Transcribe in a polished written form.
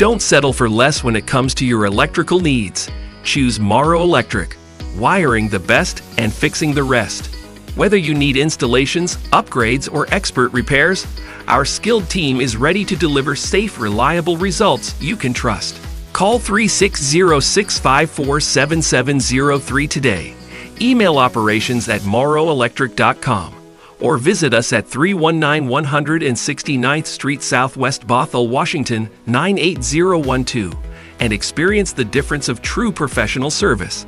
Don't settle for less when it comes to your electrical needs. Choose Mauro Electric, wiring the best and fixing the rest. Whether you need installations, upgrades, or expert repairs, our skilled team is ready to deliver safe, reliable results you can trust. Call 360-654-7703 today. Email operations@mauroelectric.com or visit us at 319 169th Street Southwest, Bothell, Washington 98012 and experience the difference of true professional service.